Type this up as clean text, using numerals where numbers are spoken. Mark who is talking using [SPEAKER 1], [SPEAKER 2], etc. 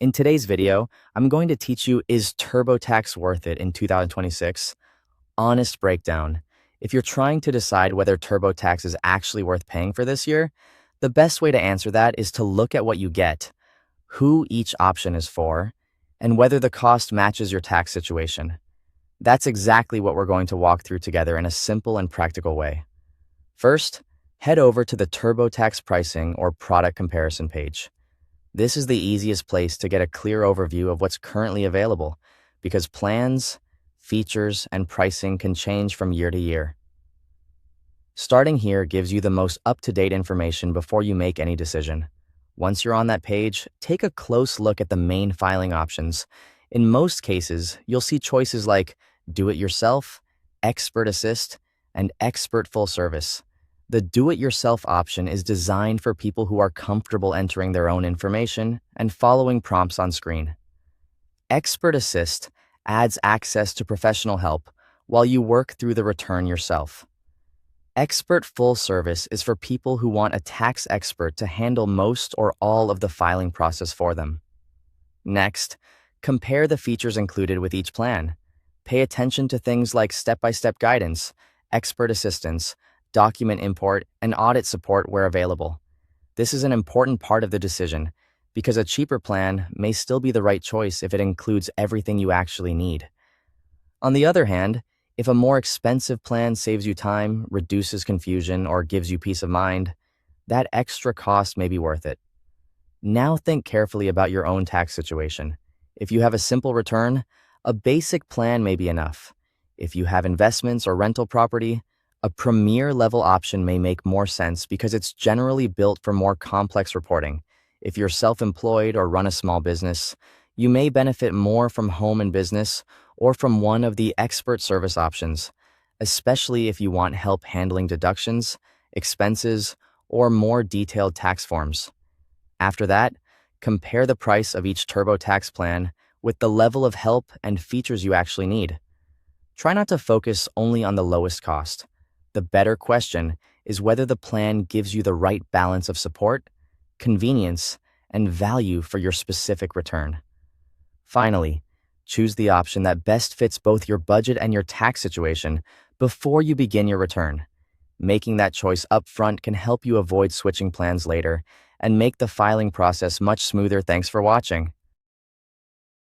[SPEAKER 1] In today's video, I'm going to teach you, is TurboTax worth it in 2026? Honest breakdown. If you're trying to decide whether TurboTax is actually worth paying for this year, the best way to answer that is to look at what you get, who each option is for, and whether the cost matches your tax situation. That's exactly what we're going to walk through together in a simple and practical way. First, head over to the TurboTax pricing or product comparison page. This is the easiest place to get a clear overview of what's currently available, because plans, features, and pricing can change from year to year. Starting here gives you the most up-to-date information before you make any decision. Once you're on that page, take a close look at the main filing options. In most cases, you'll see choices like Do-It-Yourself, Expert Assist, and Expert Full Service. The do-it-yourself option is designed for people who are comfortable entering their own information and following prompts on screen. Expert Assist adds access to professional help while you work through the return yourself. Expert Full Service is for people who want a tax expert to handle most or all of the filing process for them. Next, compare the features included with each plan. Pay attention to things like step-by-step guidance, expert assistance, document import, and audit support where available. This is an important part of the decision, because a cheaper plan may still be the right choice if it includes everything you actually need. On the other hand, if a more expensive plan saves you time, reduces confusion, or gives you peace of mind, that extra cost may be worth it. Now think carefully about your own tax situation. If you have a simple return, a basic plan may be enough. If you have investments or rental property, a premier level option may make more sense because it's generally built for more complex reporting. If you're self-employed or run a small business, you may benefit more from home and business or from one of the expert service options, especially if you want help handling deductions, expenses, or more detailed tax forms. After that, compare the price of each TurboTax plan with the level of help and features you actually need. Try not to focus only on the lowest cost. The better question is whether the plan gives you the right balance of support, convenience, and value for your specific return. Finally, choose the option that best fits both your budget and your tax situation before you begin your return. Making that choice upfront can help you avoid switching plans later and make the filing process much smoother. Thanks for watching.